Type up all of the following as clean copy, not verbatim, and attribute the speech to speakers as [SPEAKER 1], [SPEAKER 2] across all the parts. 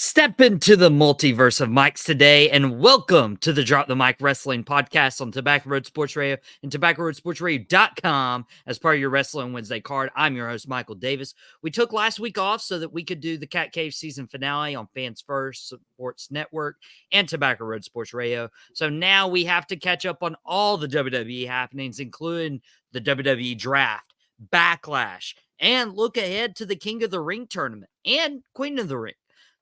[SPEAKER 1] Step into the multiverse of Mikes today, and welcome to the Drop the Mic Wrestling Podcast on Tobacco Road Sports Radio and TobaccoRoadSportsRadio.com as part of your Wrestling Wednesday card. I'm your host, Michael Davis. We took last week off so that we could do the Cat Cave season finale on Fans First Sports Network and Tobacco Road Sports Radio. So now we have to catch up on all the WWE happenings, including the WWE Draft, Backlash, and look ahead to the King of the Ring tournament and Queen of the Ring.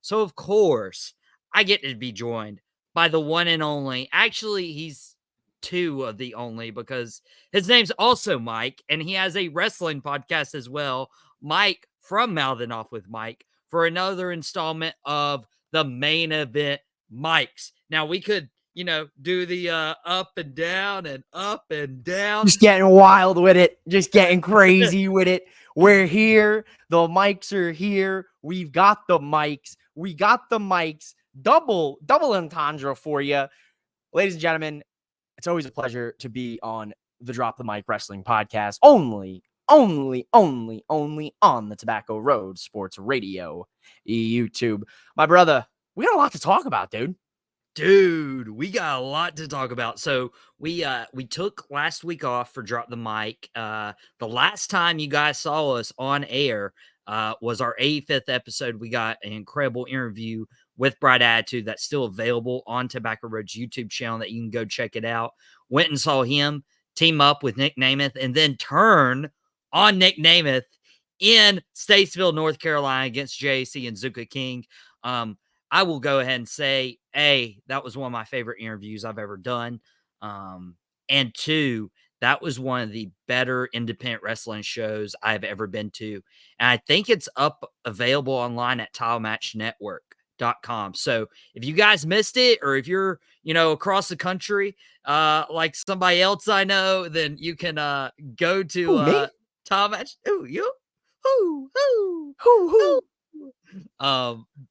[SPEAKER 1] So, of course, I get to be joined by the one and only. Actually, he's two of the only because his name's also Mike, and he has a wrestling podcast as well. Mike from Mouthing Off with Mike for another installment of the Main Event Mikes. Now, we could, do the up and down and up and down.
[SPEAKER 2] Just getting wild with it. Just getting crazy with it. We're here. The mics are here. We've got the mics. We got the mics. Double entendre for you. Ladies and gentlemen, it's always a pleasure to be on the Drop the Mic Wrestling Podcast. Only on the Tobacco Road Sports Radio YouTube. My brother, we got a lot to talk about, dude.
[SPEAKER 1] Dude, we got a lot to talk about. So we took last week off for Drop the Mic. The last time you guys saw us on air was our 85th episode. We got an incredible interview with Bright Attitude that's still available on Tobacco Road's YouTube channel that you can go check it out. Went and saw him team up with Nick Namath and then turn on Nick Namath in Statesville, North Carolina against JC and Zuka King. I will go ahead and say, A, that was one of my favorite interviews I've ever done. And two, that was one of the better independent wrestling shows I've ever been to. And I think it's available online at tilematchnetwork.com. So if you guys missed it, or if you're, across the country, like somebody else I know, then you can go to Tile Match. Ooh, you?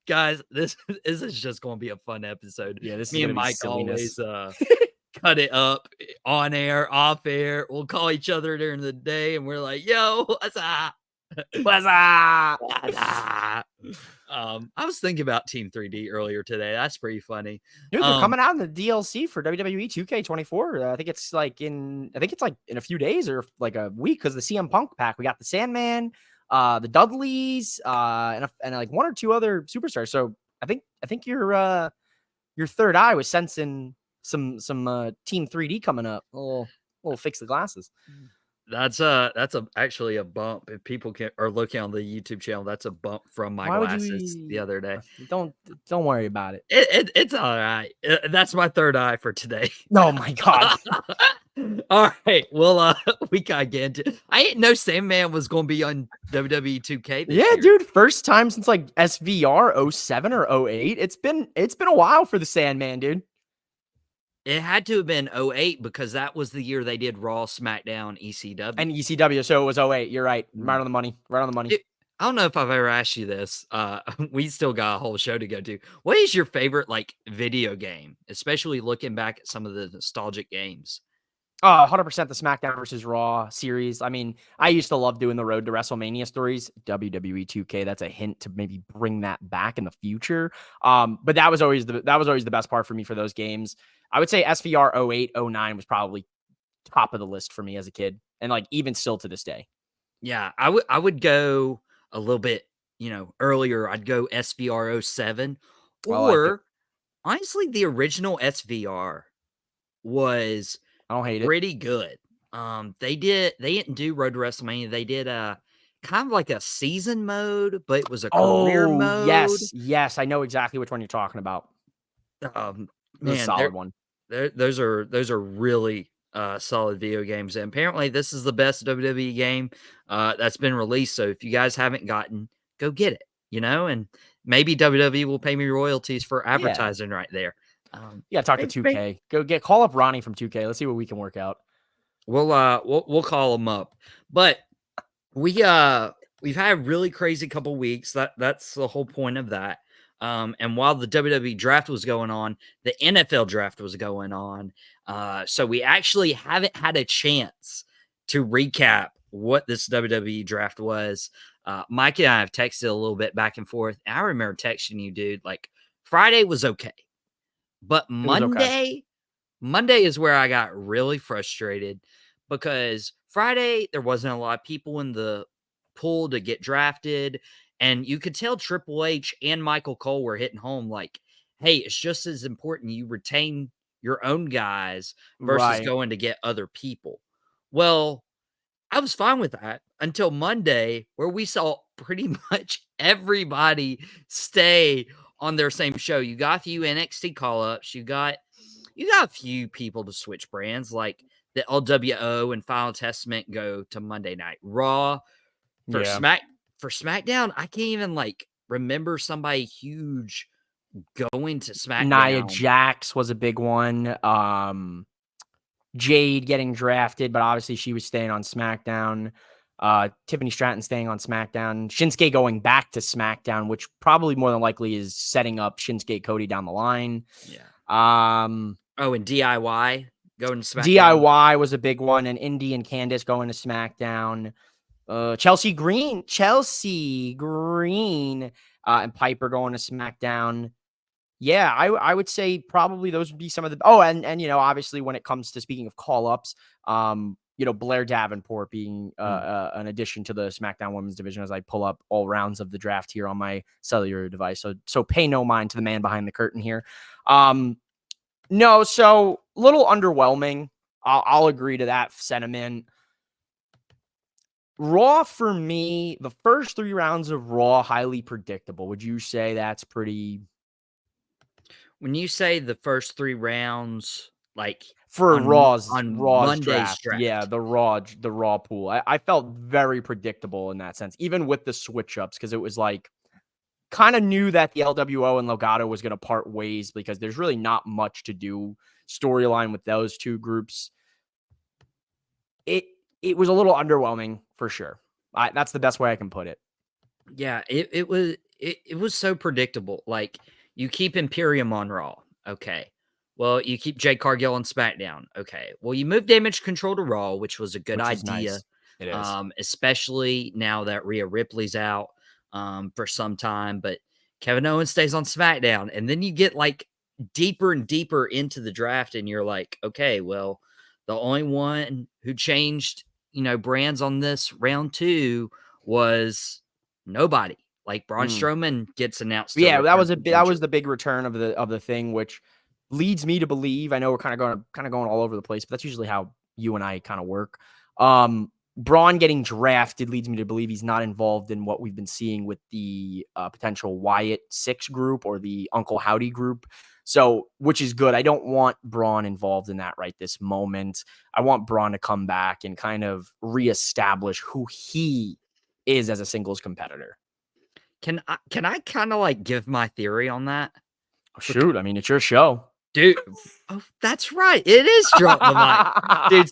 [SPEAKER 1] Guys, this is just going to be a fun episode.
[SPEAKER 2] Yeah,
[SPEAKER 1] me and Mike always cut it up on air, off air. We'll call each other during the day, and we're like, "Yo, what's up?
[SPEAKER 2] What's up?"
[SPEAKER 1] I was thinking about Team 3D earlier today. That's pretty funny.
[SPEAKER 2] Dude, they're coming out in the DLC for WWE 2K24. I think it's like in a few days or like a week because the CM Punk pack. We got the Sandman, the Dudleys, and like one or two other superstars. So I think your third eye was sensing some Team 3D coming up. We'll fix the glasses.
[SPEAKER 1] That's actually a bump. If people are looking on the YouTube channel, that's a bump from my glasses the other day.
[SPEAKER 2] Don't worry about it.
[SPEAKER 1] It's all right. That's my third eye for today.
[SPEAKER 2] Oh my God.
[SPEAKER 1] All right. Well, we gotta get into. I didn't know Sandman was going to be on WWE 2K.
[SPEAKER 2] Yeah,
[SPEAKER 1] year.
[SPEAKER 2] Dude. First time since like SVR 07 or 08. It's been a while for the Sandman, dude.
[SPEAKER 1] It had to have been 08 because that was the year they did Raw, SmackDown, ECW.
[SPEAKER 2] And ECW, so it was 08. You're right. Right on the money.
[SPEAKER 1] I don't know if I've ever asked you this. We still got a whole show to go to. What is your favorite video game, especially looking back at some of the nostalgic games?
[SPEAKER 2] 100% the SmackDown versus Raw series. I mean, I used to love doing the Road to WrestleMania stories. WWE 2K, that's a hint to maybe bring that back in the future. But that was always the best part for me for those games. I would say SVR 08, 09 was probably top of the list for me as a kid, and even still to this day.
[SPEAKER 1] Yeah, I would go a little bit, earlier. I'd go SVR 07, or honestly, the original SVR was pretty good. They didn't do Road to WrestleMania. They did kind of like a season mode, but it was a career mode.
[SPEAKER 2] Yes, I know exactly which one you're talking about.
[SPEAKER 1] Man,
[SPEAKER 2] solid one.
[SPEAKER 1] Those are really solid video games, and apparently this is the best WWE game that's been released. So if you guys haven't gotten, go get it. And maybe WWE will pay me royalties for advertising right there.
[SPEAKER 2] Talk to 2K. Call up Ronnie from 2K. Let's see what we can work out.
[SPEAKER 1] We'll call him up. But we've had a really crazy couple weeks. That's the whole point of that. And while the WWE draft was going on, the NFL draft was going on. So we actually haven't had a chance to recap what this WWE draft was. Mike and I have texted a little bit back and forth. And I remember texting you, dude, like Friday was okay. But
[SPEAKER 2] It was okay.
[SPEAKER 1] Monday is where I got really frustrated because Friday there wasn't a lot of people in the pool to get drafted. And you could tell Triple H and Michael Cole were hitting home like, hey, it's just as important you retain your own guys versus
[SPEAKER 2] Right.
[SPEAKER 1] going to get other people. Well, I was fine with that until Monday, where we saw pretty much everybody stay on their same show. You got a few NXT call-ups. You got a few people to switch brands, like the LWO and Final Testament go to Monday Night Raw. For
[SPEAKER 2] Yeah.
[SPEAKER 1] SmackDown, I can't even like remember somebody huge going to SmackDown.
[SPEAKER 2] Nia Jax was a big one. Jade getting drafted, but obviously she was staying on SmackDown. Tiffany Stratton staying on SmackDown. Shinsuke going back to SmackDown, which probably more than likely is setting up Shinsuke Cody down the line.
[SPEAKER 1] Yeah.
[SPEAKER 2] And
[SPEAKER 1] DIY going to SmackDown.
[SPEAKER 2] DIY was a big one, and Indy and Candice going to SmackDown. Chelsea Green, and Piper going to SmackDown. Yeah, I would say probably those would be some of the. Oh, and obviously when it comes to speaking of call ups, Blair Davenport being an addition to the SmackDown Women's division as I pull up all rounds of the draft here on my cellular device. So pay no mind to the man behind the curtain here. No, so a little underwhelming. I'll agree to that sentiment. Raw for me, the first 3 rounds of Raw, highly predictable. Would you say that's pretty?
[SPEAKER 1] When you say the first 3 rounds, like
[SPEAKER 2] for
[SPEAKER 1] on
[SPEAKER 2] Raw's
[SPEAKER 1] Monday's draft.
[SPEAKER 2] Yeah, the Raw pool. I felt very predictable in that sense, even with the switch ups, because it was like kind of knew that the LWO and Legado was going to part ways because there's really not much to do storyline with those two groups. It was a little underwhelming for sure. That's the best way I can put it.
[SPEAKER 1] Yeah, it was so predictable. Like, you keep Imperium on Raw. Okay. Well, you keep Jade Cargill on SmackDown. Okay. Well, you move Damage Control to Raw, which was a good idea.
[SPEAKER 2] Nice. It is.
[SPEAKER 1] Especially now that Rhea Ripley's out for some time. But Kevin Owens stays on SmackDown. And then you get like deeper and deeper into the draft, and you're like, okay, well, the only one who changed, brands on this round 2 was nobody. Like Braun Strowman gets announced.
[SPEAKER 2] Yeah, that was the big return of the thing, which leads me to believe. I know we're kind of going all over the place, but that's usually how you and I kind of work. Braun getting drafted leads me to believe he's not involved in what we've been seeing with the potential Wyatt 6 group or the Uncle Howdy group. So, which is good. I don't want Braun involved in that right this moment. I want Braun to come back and kind of reestablish who he is as a singles competitor.
[SPEAKER 1] Can I kind of like give my theory on that?
[SPEAKER 2] Shoot, I mean, it's your show.
[SPEAKER 1] Dude, oh, that's right. It is Drop the Mic. Dude,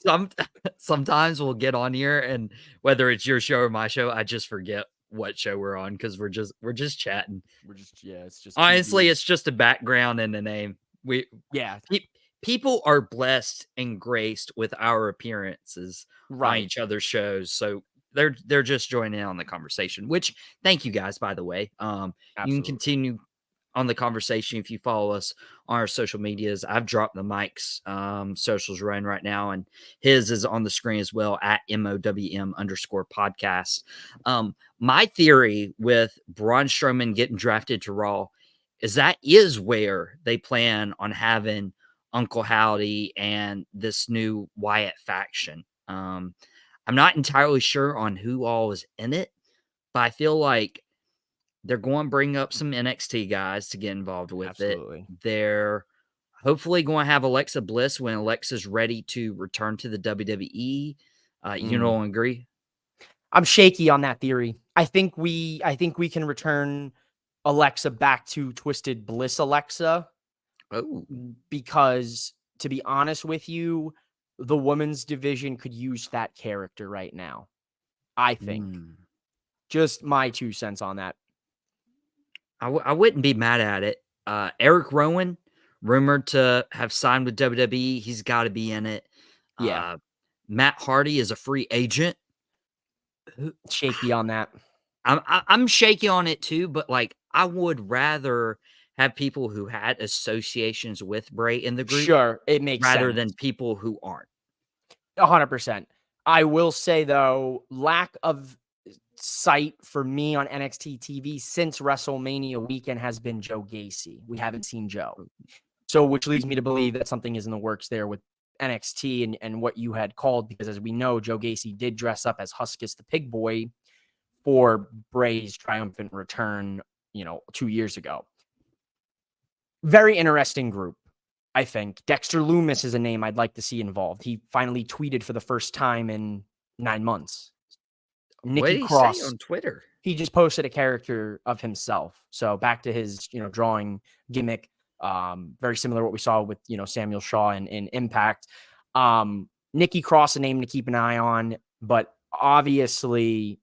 [SPEAKER 1] sometimes we'll get on here, and whether it's your show or my show, I just forget what show we're on because we're just chatting.
[SPEAKER 2] It's just
[SPEAKER 1] honestly, TV. It's just a background and a name. People are blessed and graced with our appearances on each other's shows, so they're just joining in on the conversation. Which, thank you guys, by the way. You can continue on the conversation if you follow us on our social medias. I've dropped the Mike's socials running right now, and his is on the screen as well at MOWM_podcast. My theory with Braun Strowman getting drafted to Raw is that is where they plan on having Uncle Howdy and this new Wyatt faction. I'm not entirely sure on who all is in it, but I feel like they're going to bring up some NXT guys to get involved with it. They're hopefully going to have Alexa Bliss when Alexa's ready to return to the WWE. You don't agree?
[SPEAKER 2] I'm shaky on that theory. I think we can return Alexa back to Twisted Bliss Alexa.
[SPEAKER 1] Oh,
[SPEAKER 2] because to be honest with you, the women's division could use that character right now. I think. Just my 2 cents on that.
[SPEAKER 1] I wouldn't be mad at it. Eric Rowan, rumored to have signed with WWE. He's got to be in it.
[SPEAKER 2] Yeah.
[SPEAKER 1] Matt Hardy is a free agent.
[SPEAKER 2] Shaky on that.
[SPEAKER 1] I'm shaky on it too, but like I would rather have people who had associations with Bray in the group
[SPEAKER 2] Sure, it makes
[SPEAKER 1] rather
[SPEAKER 2] sense.
[SPEAKER 1] than people who aren't.
[SPEAKER 2] 100%. I will say, though, lack of sight for me on NXT TV since WrestleMania weekend has been Joe Gacy. We haven't seen Joe. So, which leads me to believe that something is in the works there with NXT and what you had called, because as we know, Joe Gacy did dress up as Huskus the Pig Boy for Bray's triumphant return, 2 years ago. Very interesting group, I think. Dexter Loomis is a name I'd like to see involved. He finally tweeted for the first time in 9 months.
[SPEAKER 1] What
[SPEAKER 2] Nikki
[SPEAKER 1] did he say
[SPEAKER 2] Cross,
[SPEAKER 1] on Twitter?
[SPEAKER 2] he just posted a character of himself. So back to his, drawing gimmick. Very similar to what we saw with, Samuel Shaw in Impact. Nikki Cross, a name to keep an eye on, but obviously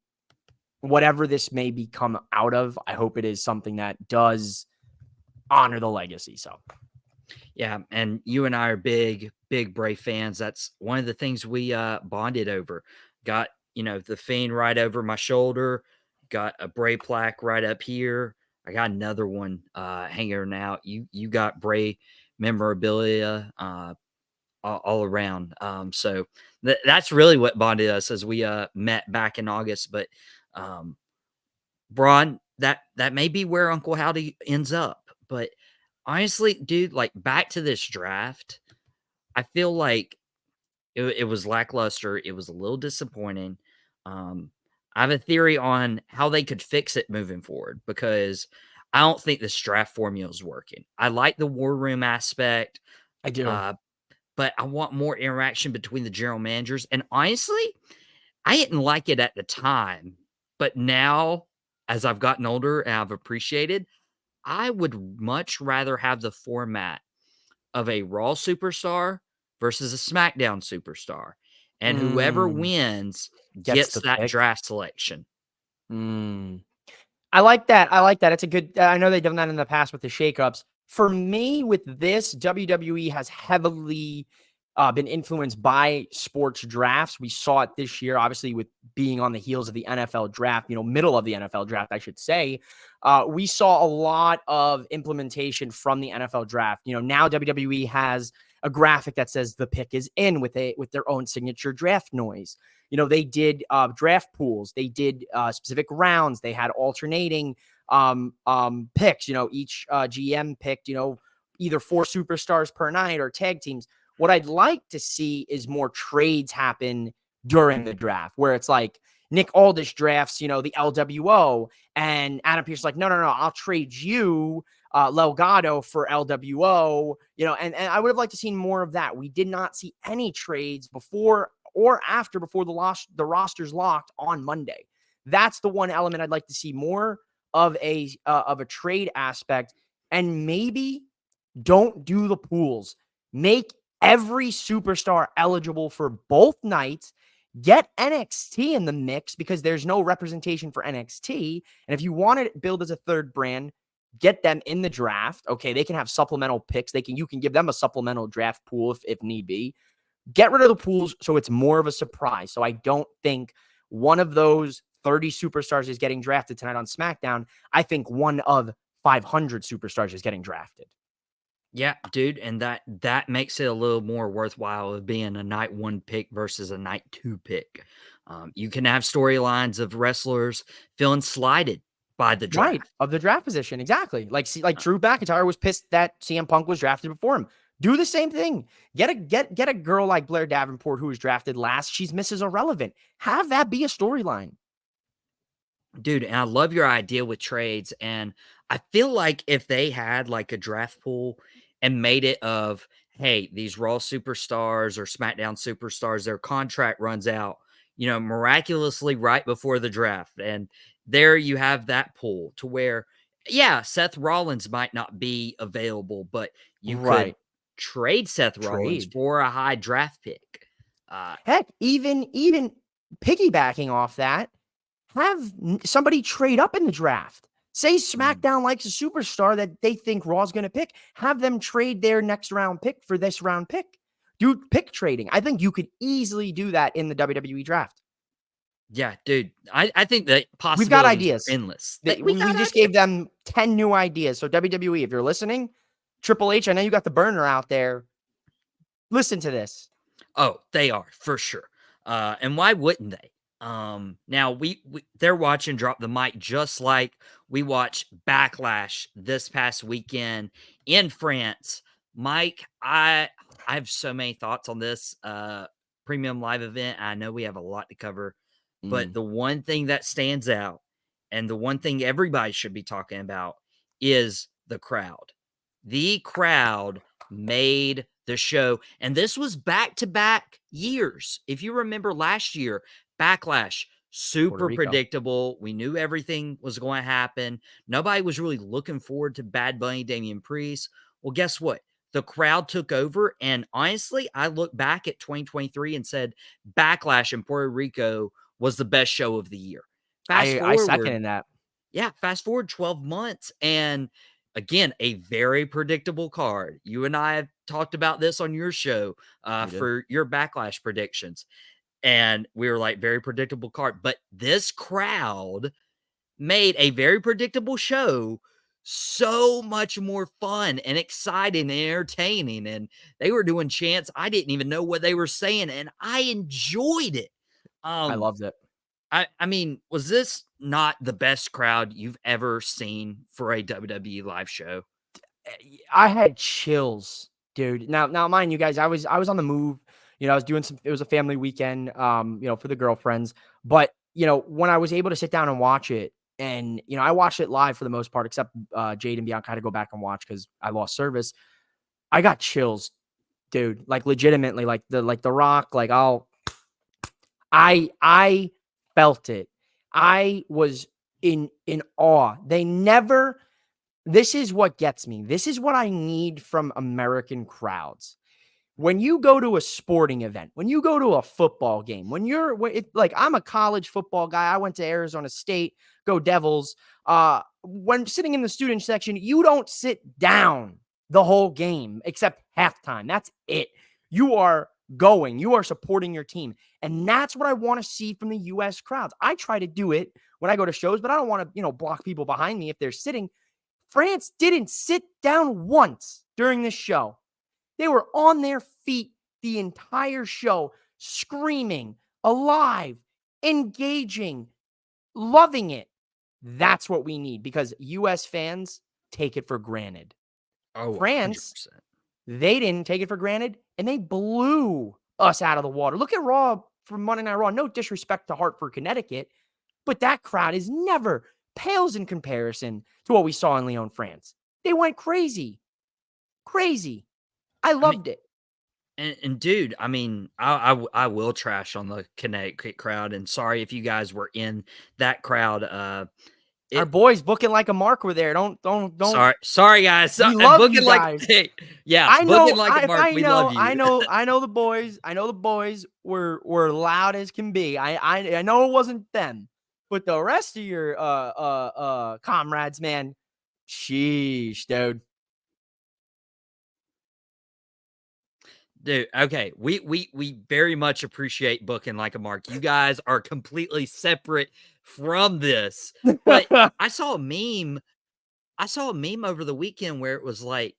[SPEAKER 2] whatever this may become out of, I hope it is something that does honor the legacy. So
[SPEAKER 1] Yeah, and you and I are big Bray fans. That's one of the things we bonded over. Got, the Fiend right over my shoulder, got a Bray plaque right up here. I got another one hanging out. You got Bray memorabilia all around. So that's really what bonded us as we met back in August. But Braun, that may be where Uncle Howdy ends up. But honestly, dude, like back to this draft, I feel like it was lackluster. It was a little disappointing. I have a theory on how they could fix it moving forward because I don't think this draft formula is working. I like the war room aspect.
[SPEAKER 2] I do.
[SPEAKER 1] But I want more interaction between the general managers. And honestly, I didn't like it at the time. But now, as I've gotten older and I've appreciated, I would much rather have the format of a Raw superstar versus a SmackDown superstar. And whoever wins
[SPEAKER 2] Gets
[SPEAKER 1] gets
[SPEAKER 2] the
[SPEAKER 1] that
[SPEAKER 2] pick.
[SPEAKER 1] draft selection.
[SPEAKER 2] I like that. It's a good, I know they've done that in the past with the shakeups. For me, with this, WWE has heavily been influenced by sports drafts. We saw it this year, obviously, with being on the heels of the NFL draft, middle of the NFL draft, I should say. We saw a lot of implementation from the NFL draft. Now WWE has a graphic that says the pick is in with their own signature draft noise. They did draft pools. They did specific rounds. They had alternating picks. Each GM picked, either 4 superstars per night or tag teams. What I'd like to see is more trades happen during the draft, where it's like Nick Aldis drafts, the LWO, and Adam Pearce's like, no, I'll trade you Delgado for LWO, and I would have liked to see more of that. We did not see any trades before or after before the roster's locked on Monday. That's the one element I'd like to see more of a trade aspect, and maybe don't do the pools. Make every superstar eligible for both nights. Get NXT in the mix because there's no representation for NXT. And if you want to build as a third brand, get them in the draft. Okay, they can have supplemental picks. You can give them a supplemental draft pool if need be. Get rid of the pools so it's more of a surprise. So I don't think one of those 30 superstars is getting drafted tonight on SmackDown. I think one of 500 superstars is getting drafted.
[SPEAKER 1] Yeah, dude, and that makes it a little more worthwhile of being a night 1 pick versus a night 2 pick. You can have storylines of wrestlers feeling slighted by the draft.
[SPEAKER 2] Right, of the draft position, exactly. Like Drew McIntyre was pissed that CM Punk was drafted before him. Do the same thing. Get a girl like Blair Davenport who was drafted last. She's Mrs. Irrelevant. Have that be a storyline.
[SPEAKER 1] Dude, and I love your idea with trades. And I feel like if they had like a draft pool and made it of, hey, these Raw superstars or SmackDown superstars, their contract runs out, miraculously right before the draft. And there you have that pool to where, yeah, Seth Rollins might not be available, but you could trade Seth Rollins for a high draft pick.
[SPEAKER 2] Heck, even piggybacking off that, have somebody trade up in the draft. Say SmackDown likes a superstar that they think Raw's going to pick. Have them trade their next round pick for this round pick. Do pick trading. I think you could easily do that in the WWE draft.
[SPEAKER 1] Yeah, dude. I think that
[SPEAKER 2] We've got
[SPEAKER 1] possibilities are
[SPEAKER 2] ideas.
[SPEAKER 1] endless. We
[SPEAKER 2] We
[SPEAKER 1] got
[SPEAKER 2] just
[SPEAKER 1] ideas.
[SPEAKER 2] gave them 10 new ideas. So WWE, if you're listening, Triple H, I know you got the burner out there. Listen to this.
[SPEAKER 1] Oh, they are for sure. And why wouldn't they? Now they're watching Drop the Mic just like we watched Backlash this past weekend in France. Mike, I have so many thoughts on this premium live event. I know we have a lot to cover, but the one thing that stands out and the one thing everybody should be talking about is the crowd. The crowd made the show. And this was back-to-back years. If you remember last year, Backlash,
[SPEAKER 2] Puerto
[SPEAKER 1] super
[SPEAKER 2] Rico.
[SPEAKER 1] predictable. We knew everything was going to happen. Nobody was really looking forward to Bad Bunny, Damian Priest. Well, guess what? The crowd took over. And honestly, I look back at 2023 and said Backlash in Puerto Rico was the best show of the year. Fast
[SPEAKER 2] I second
[SPEAKER 1] forward,
[SPEAKER 2] in that.
[SPEAKER 1] yeah, fast forward 12 months and again, a very predictable card. You and I have talked about this on your show for your Backlash predictions. And we were like, very predictable card. But this crowd made a very predictable show so much more fun and exciting and entertaining. And they were doing chants. I didn't even know what they were saying, and I enjoyed it.
[SPEAKER 2] I loved it.
[SPEAKER 1] I mean, was this not the best crowd you've ever seen for a WWE live show?
[SPEAKER 2] I had chills, dude. Now, mind you guys, I was on the move. You know, I was doing some. It was a family weekend, for the girlfriends. But when I was able to sit down and watch it, and I watched it live for the most part, except Jade and Bianca had to go back and watch because I lost service. I got chills, dude. Like legitimately, like the Rock. Like I felt it. I was in awe. They never. This is what gets me. This is what I need from American crowds. When you go to a sporting event, when you go to a football game, like I'm a college football guy. I went to Arizona State, go Devils. When sitting in the student section, you don't sit down the whole game except halftime. That's it. You are supporting your team. And that's what I want to see from the US crowds. I try to do it when I go to shows, but I don't want to, block people behind me if they're sitting. France didn't sit down once during this show. They were on their feet the entire show, screaming, alive, engaging, loving it. That's what we need because US fans take it for granted.
[SPEAKER 1] Oh,
[SPEAKER 2] France,
[SPEAKER 1] 100%.
[SPEAKER 2] they didn't take it for granted, and they blew us out of the water. Look at Raw from Monday Night Raw. No disrespect to Hartford, Connecticut, but that crowd is never pales in comparison to what we saw in Lyon, France. They went crazy. Crazy. I loved it.
[SPEAKER 1] And dude, I mean, I will trash on the Connecticut crowd. And sorry if you guys were in that crowd.
[SPEAKER 2] Our boys booking like a Mark were there. Don't.
[SPEAKER 1] Sorry guys.
[SPEAKER 2] We love
[SPEAKER 1] Booking
[SPEAKER 2] you
[SPEAKER 1] like
[SPEAKER 2] guys.
[SPEAKER 1] yeah,
[SPEAKER 2] I know.
[SPEAKER 1] booking like a Mark. We love you.
[SPEAKER 2] I know the boys. I know the boys were loud as can be. I know it wasn't them, but the rest of your comrades, man, sheesh, dude.
[SPEAKER 1] Dude, okay. We very much appreciate booking like a Mark. You guys are completely separate from this. But I saw a meme over the weekend where it was like,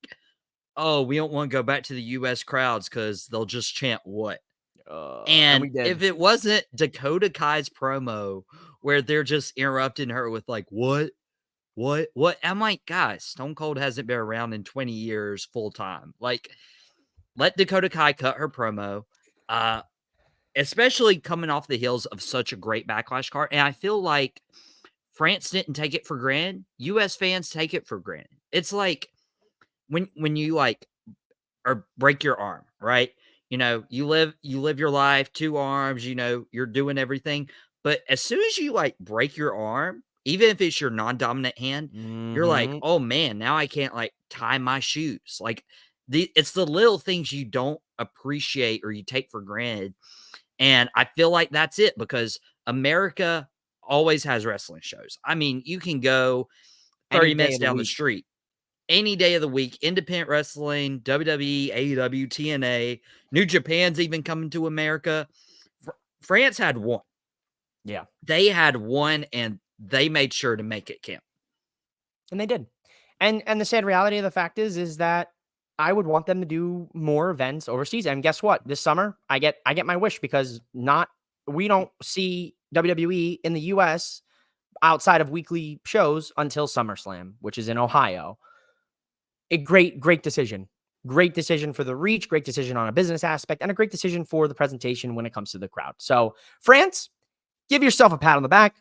[SPEAKER 1] oh, we don't want to go back to the US crowds because they'll just chant what?
[SPEAKER 2] And we
[SPEAKER 1] And
[SPEAKER 2] did.
[SPEAKER 1] if it wasn't Dakota Kai's promo where they're just interrupting her with like, what? I'm like, guys, Stone Cold hasn't been around in 20 years full time. Like, let Dakota Kai cut her promo, especially coming off the heels of such a great Backlash card. And I feel like France didn't take it for granted. US fans take it for granted. It's like when you like or break your arm, right? You live your life, 2 arms, you're doing everything. But as soon as you like break your arm, even if it's your non-dominant hand, you're like, oh man, now I can't like tie my shoes. Like it's the little things you don't appreciate or you take for granted. And I feel like that's it because America always has wrestling shows. I mean, you can go 30 minutes down the street any day of the week, independent wrestling, WWE, AEW, TNA, New Japan's even coming to America. France had one.
[SPEAKER 2] Yeah.
[SPEAKER 1] They had one, and they made sure to make it count.
[SPEAKER 2] And they did. And the sad reality of the fact is that I would want them to do more events overseas. And guess what? This summer, I get my wish, because we don't see WWE in the US outside of weekly shows until SummerSlam, which is in Ohio. A great decision. Great decision for the reach, great decision on a business aspect, and a great decision for the presentation when it comes to the crowd. So, France, give yourself a pat on the back.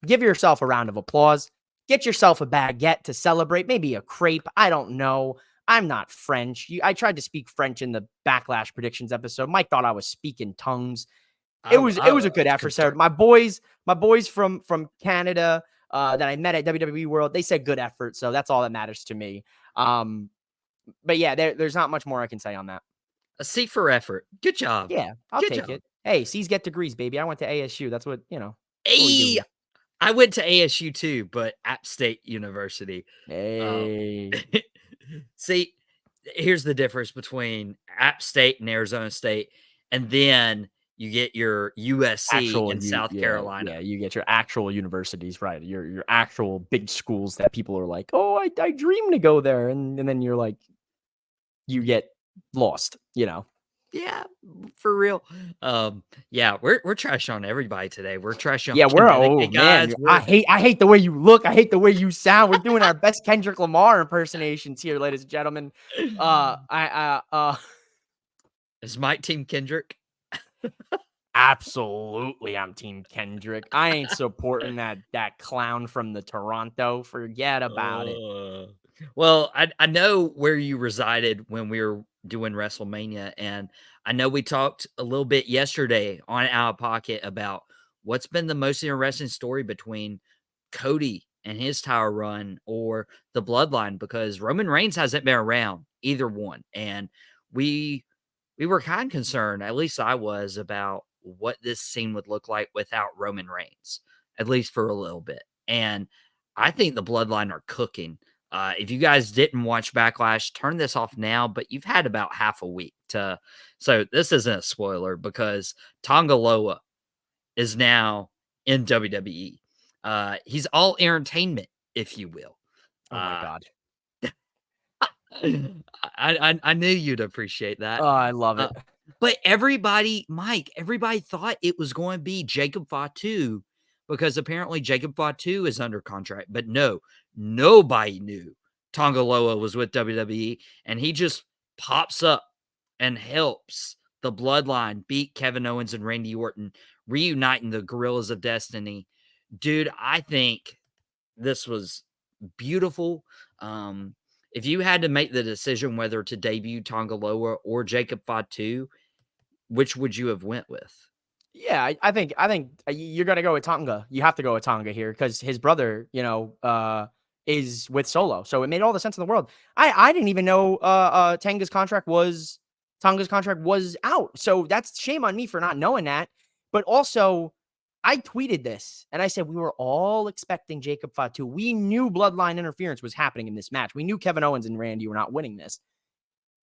[SPEAKER 2] Give yourself a round of applause. Get yourself a baguette to celebrate, maybe a crepe. I don't know. I'm not French. I tried to speak French in the Backlash predictions episode. Mike thought I was speaking tongues. It was a good effort, sir. My boys from Canada that I met at WWE World, they said good effort. So that's all that matters to me. But yeah, there's not much more I can say on that.
[SPEAKER 1] A C for effort. Good job.
[SPEAKER 2] Yeah, I'll take it. Hey, C's get degrees, baby. I went to ASU. That's what,
[SPEAKER 1] Hey, I went to ASU too, but App State University.
[SPEAKER 2] Hey.
[SPEAKER 1] See, here's the difference between App State and Arizona State, and then you get your USC in South Carolina.
[SPEAKER 2] Yeah, you get your actual universities, right? Your actual big schools that people are like, oh, I dream to go there, and then you're like, you get lost,
[SPEAKER 1] Yeah, for real. Yeah, we're trashing on everybody today. We're trashing.
[SPEAKER 2] Yeah, man. I hate the way you look. I hate the way you sound. We're doing our best Kendrick Lamar impersonations here, ladies and gentlemen.
[SPEAKER 1] Is Mike Team Kendrick?
[SPEAKER 2] Absolutely, I'm Team Kendrick. I ain't supporting that clown from the Toronto. Forget about it.
[SPEAKER 1] Well, I know where you resided when we were doing WrestleMania, and I know we talked a little bit yesterday on Out of Pocket about what's been the most interesting story between Cody and his title run or the Bloodline, because Roman Reigns hasn't been around either one, and we were kind of concerned, at least I was, about what this scene would look like without Roman Reigns, at least for a little bit. And I think the Bloodline are cooking. If you guys didn't watch Backlash, turn this off now, but you've had about half a week to. So this isn't a spoiler, because Tonga Loa is now in WWE. He's all entertainment, if you will.
[SPEAKER 2] Oh my God.
[SPEAKER 1] I knew you'd appreciate that.
[SPEAKER 2] Oh, I love it.
[SPEAKER 1] But everybody thought it was going to be Jacob Fatu, because apparently Jacob Fatu is under contract. But no, nobody knew Tonga Loa was with WWE, and he just pops up and helps the Bloodline beat Kevin Owens and Randy Orton, reuniting the Gorillas of Destiny. Dude, I think this was beautiful. If you had to make the decision whether to debut Tonga Loa or Jacob Fatu, which would you have went with?
[SPEAKER 2] Yeah, I think you're gonna go with Tonga. You have to go with Tonga here, because his brother, is with Solo, so it made all the sense in the world. I didn't even know Tonga's contract was out, so that's shame on me for not knowing that. But also, I tweeted this and I said we were all expecting Jacob Fatu. We knew bloodline interference was happening in this match. We knew Kevin Owens and Randy were not winning this,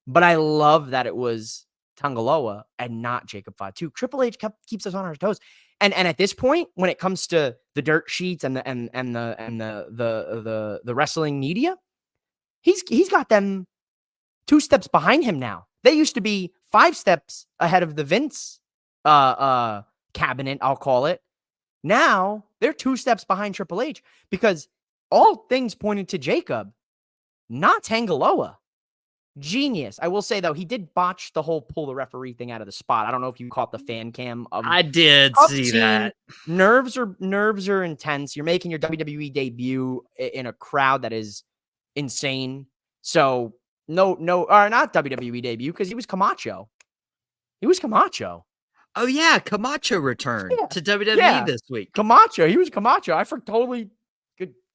[SPEAKER 2] but I love that it was Tonga Loa and not Jacob Fatu. Triple H keeps us on our toes. And at this point, when it comes to the dirt sheets and the wrestling media, he's got them 2 steps behind him now. They used to be 5 steps ahead of the Vince cabinet, I'll call it. Now they're 2 steps behind Triple H, because all things pointed to Jacob, not Tonga Loa. Genius. I will say, though, he did botch the whole pull the referee thing out of the spot. I don't know if you caught the fan cam.
[SPEAKER 1] I did see that.
[SPEAKER 2] Nerves are intense. You're making your WWE debut in a crowd that is insane. So not WWE debut, because he was Camacho.
[SPEAKER 1] Oh yeah, Camacho returned to WWE this week.
[SPEAKER 2] Camacho, he was Camacho. I for totally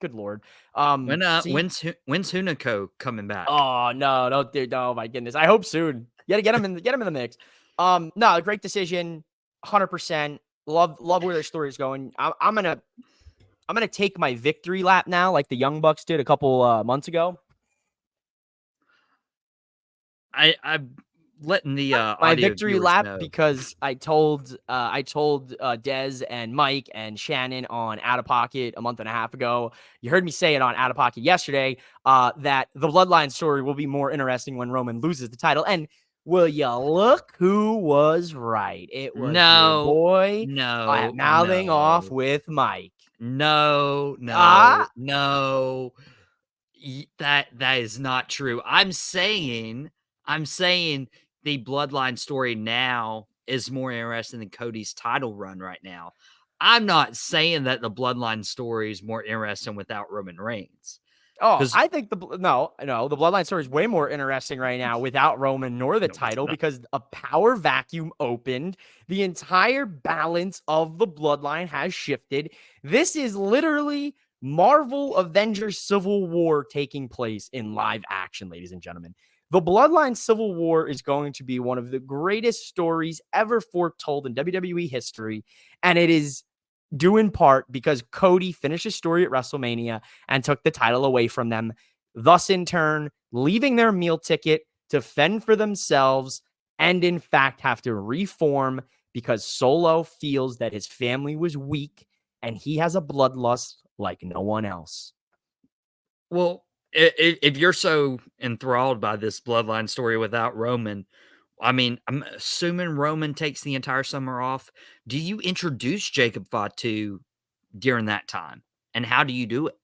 [SPEAKER 2] good lord.
[SPEAKER 1] When's Hunico coming back?
[SPEAKER 2] Oh no, dude, oh my goodness. I hope soon. You gotta get him in the mix. No, great decision, 100%. Love where their story is going. I'm gonna take my victory lap now, like the Young Bucks did a couple months ago.
[SPEAKER 1] letting the
[SPEAKER 2] my
[SPEAKER 1] audio
[SPEAKER 2] victory
[SPEAKER 1] viewers
[SPEAKER 2] lap
[SPEAKER 1] know.
[SPEAKER 2] because I told Dez and Mike and Shannon on Out of Pocket a month and a half ago. You heard me say it on Out of Pocket yesterday that the Bloodline story will be more interesting when Roman loses the title. And will you look who was right? It was your boy mouthing off with Mike.
[SPEAKER 1] No. That is not true. I'm saying the Bloodline story now is more interesting than Cody's title run right now. I'm not saying that the Bloodline story is more interesting without Roman Reigns.
[SPEAKER 2] Oh, I think the Bloodline story is way more interesting right now without Roman nor the title because a power vacuum opened. The entire balance of the Bloodline has shifted. This is literally Marvel Avengers Civil War taking place in live action, ladies and gentlemen. The Bloodline Civil War is going to be one of the greatest stories ever foretold in WWE history, and it is due in part because Cody finished his story at WrestleMania and took the title away from them, thus in turn leaving their meal ticket to fend for themselves and in fact have to reform because Solo feels that his family was weak and he has a bloodlust like no one else.
[SPEAKER 1] Well, if you're so enthralled by this Bloodline story without Roman, I mean, I'm assuming Roman takes the entire summer off. Do you introduce Jacob Fatu during that time? And how do you do it?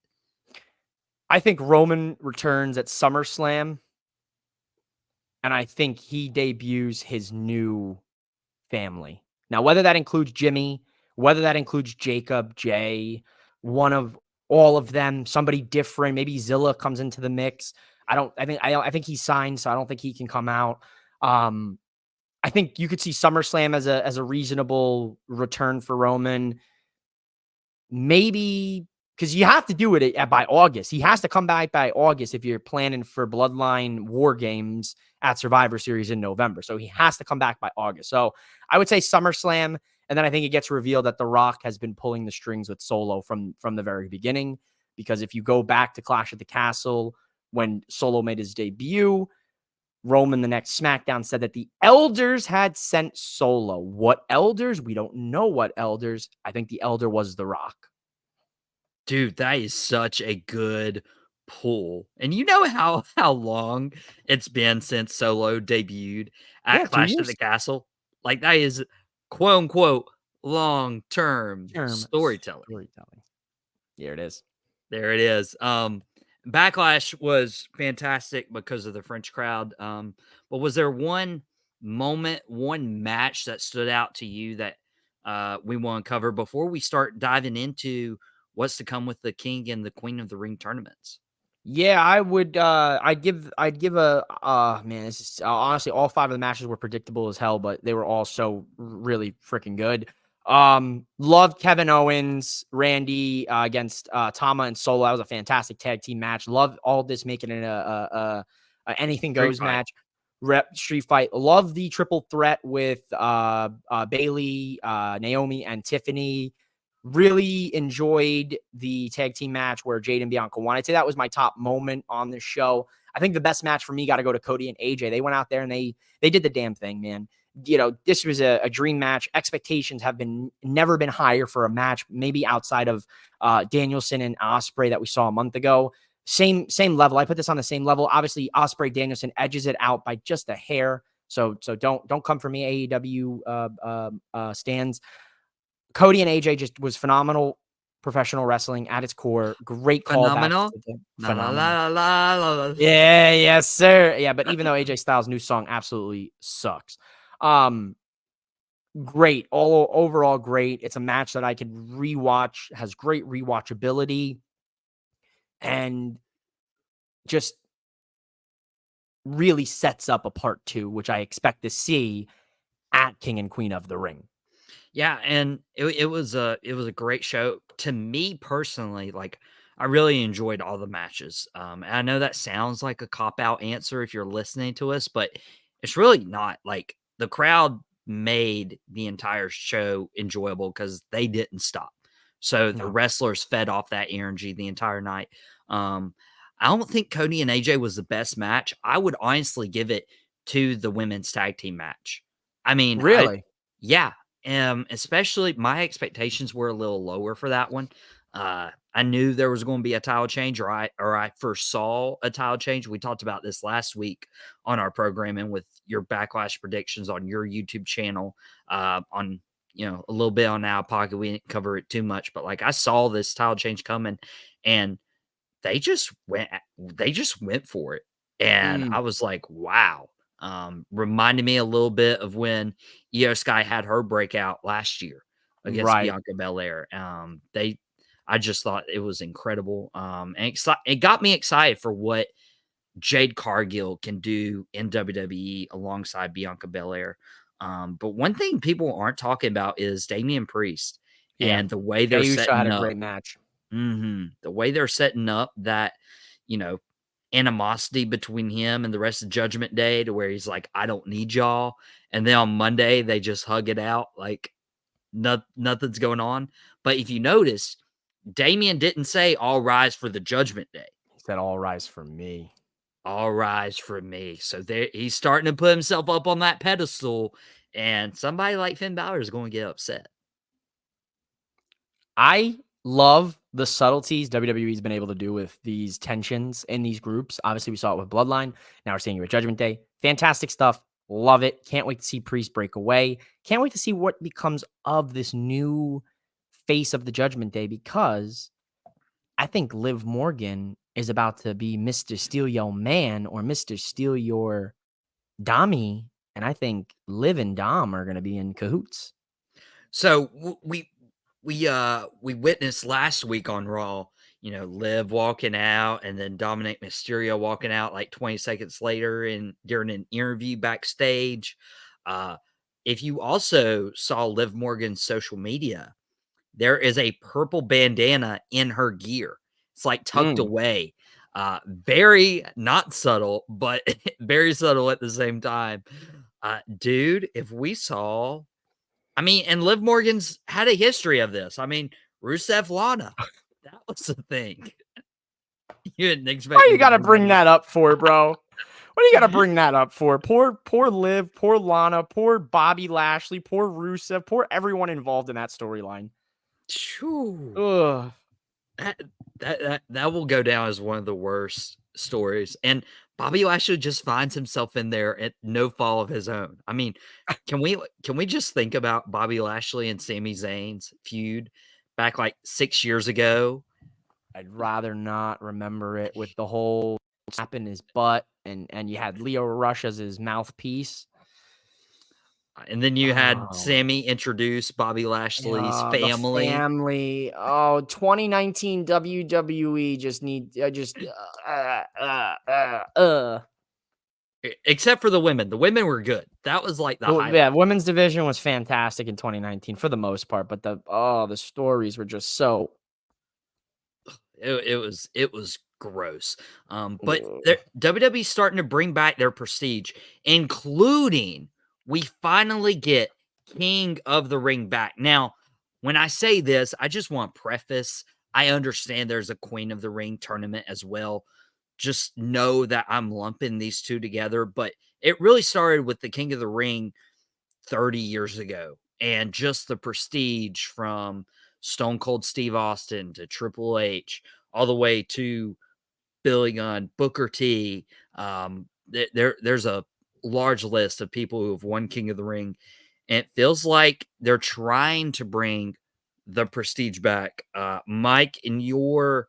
[SPEAKER 2] I think Roman returns at SummerSlam, and I think he debuts his new family. Now, whether that includes Jimmy, whether that includes Jacob, Jay, one of all of them, somebody different, maybe Zilla comes into the mix. I think he's signed, so I don't think he can come out. I think you could see SummerSlam as a reasonable return for Roman. Maybe because you have to do it by August. He has to come back by August if you're planning for Bloodline War Games at Survivor Series in November. So he has to come back by August. So I would say SummerSlam, and then I think it gets revealed that The Rock has been pulling the strings with Solo from the very beginning. Because if you go back to Clash at the Castle, when Solo made his debut, Roman, the next SmackDown, said that the elders had sent Solo. What elders? We don't know what elders. I think the elder was The Rock.
[SPEAKER 1] Dude, that is such a good pull. And you know how long it's been since Solo debuted at Clash at the Castle? Like, that is quote unquote long-term storytelling.
[SPEAKER 2] Here it is.
[SPEAKER 1] There it is. Backlash was fantastic because of the French crowd. But was there one moment, one match that stood out to you that we want to cover before we start diving into what's to come with the King and the Queen of the Ring tournaments?
[SPEAKER 2] Yeah, I would. I'd give a. Man, this is honestly all 5 of the matches were predictable as hell, but they were all so really freaking good. Loved Kevin Owens, Randy against Tama and Solo. That was a fantastic tag team match. Loved all this making it a anything goes match. Street fight. Love the triple threat with Bailey, Naomi, and Tiffany. Really enjoyed the tag team match where Jade and Bianca won. I'd say that was my top moment on this show. I think the best match for me got to go to Cody and AJ. They went out there and they did the damn thing, man. You know, this was a dream match. Expectations have never been higher for a match, maybe outside of Danielson and Ospreay that we saw a month ago. Same level. I put this on the same level. Obviously, Ospreay Danielson edges it out by just a hair. So don't come for me, AEW stands. Cody and AJ just was phenomenal professional wrestling at its core. Great callback. Phenomenal. Yeah, yes, sir. Yeah, but even though AJ Styles' new song absolutely sucks. Great. Overall great. It's a match that I could rewatch, has great rewatchability, and just really sets up a part 2, which I expect to see at King and Queen of the Ring.
[SPEAKER 1] Yeah, and it was a great show. To me personally, like, I really enjoyed all the matches. And I know that sounds like a cop-out answer if you're listening to us, but it's really not. Like, the crowd made the entire show enjoyable because they didn't stop. So the wrestlers fed off that energy the entire night. I don't think Cody and AJ was the best match. I would honestly give it to the women's tag team match. I mean,
[SPEAKER 2] Really?
[SPEAKER 1] yeah. Especially my expectations were a little lower for that one. I knew there was going to be a title change, or I first saw a title change. We talked about this last week on our programming with your Backlash predictions on your YouTube channel. On a little bit on Out of Pocket, we didn't cover it too much, but like I saw this title change coming, and they just went for it, and I was like, wow. Reminded me a little bit of when Io Sky had her breakout last year against
[SPEAKER 2] Right.
[SPEAKER 1] Bianca Belair. I just thought it was incredible. And it got me excited for what Jade Cargill can do in WWE alongside Bianca Belair. But one thing people aren't talking about is Damian Priest
[SPEAKER 2] Yeah.
[SPEAKER 1] and the way they're
[SPEAKER 2] Jey Uso
[SPEAKER 1] setting
[SPEAKER 2] had a
[SPEAKER 1] up.
[SPEAKER 2] great match.
[SPEAKER 1] The way they're setting up that, animosity between him and the rest of Judgment Day, to where he's like, I don't need y'all. And then on Monday, they just hug it out like nothing's going on. But if you notice, Damian didn't say, all rise for the Judgment Day.
[SPEAKER 2] He said, all rise for me.
[SPEAKER 1] All rise for me. So he's starting to put himself up on that pedestal, and somebody like Finn Balor is going to get upset.
[SPEAKER 2] I love the subtleties WWE's been able to do with these tensions in these groups. Obviously, we saw it with Bloodline. Now we're seeing it with Judgment Day. Fantastic stuff. Love it. Can't wait to see Priest break away. Can't wait to see what becomes of this new face of the Judgment Day, because I think Liv Morgan is about to be Mr. Steal Your Man or Mr. Steal Your Dami. And I think Liv and Dom are going to be in cahoots.
[SPEAKER 1] So we witnessed last week on Raw, Liv walking out, and then Dominic Mysterio walking out like 20 seconds later during an interview backstage. If you also saw Liv Morgan's social media, there is a purple bandana in her gear. It's like tucked away. Very not subtle, but very subtle at the same time. Dude, if we saw, and Liv Morgan's had a history of this. Rusev Lana, that was the thing. You didn't expect.
[SPEAKER 2] Why you got to bring that up for, bro? What do you got to bring that up for? Poor Liv, poor Lana, poor Bobby Lashley, poor Rusev, poor everyone involved in that storyline.
[SPEAKER 1] Ugh. That will go down as one of the worst stories. And Bobby Lashley just finds himself in there at no fault of his own. Can we just think about Bobby Lashley and Sami Zayn's feud back like 6 years ago?
[SPEAKER 2] I'd rather not remember it, with the whole slap in his butt, and you had Leo Rush as his mouthpiece.
[SPEAKER 1] And then you had Sammy introduce Bobby Lashley's family.
[SPEAKER 2] The family. 2019 WWE
[SPEAKER 1] Except for the women. The women were good. That was like the highlight.
[SPEAKER 2] Yeah, women's division was fantastic in 2019 for the most part, but the stories were just so.
[SPEAKER 1] It was gross. But WWE's starting to bring back their prestige, including we finally get King of the Ring back. Now, when I say this, I just want to preface, I understand there's a Queen of the Ring tournament as well. Just know that I'm lumping these two together, but it really started with the King of the Ring 30 years ago, and just the prestige from Stone Cold Steve Austin to Triple H, all the way to Billy Gunn, Booker T. There's a large list of people who have won King of the Ring, and it feels like they're trying to bring the prestige back. Mike, in your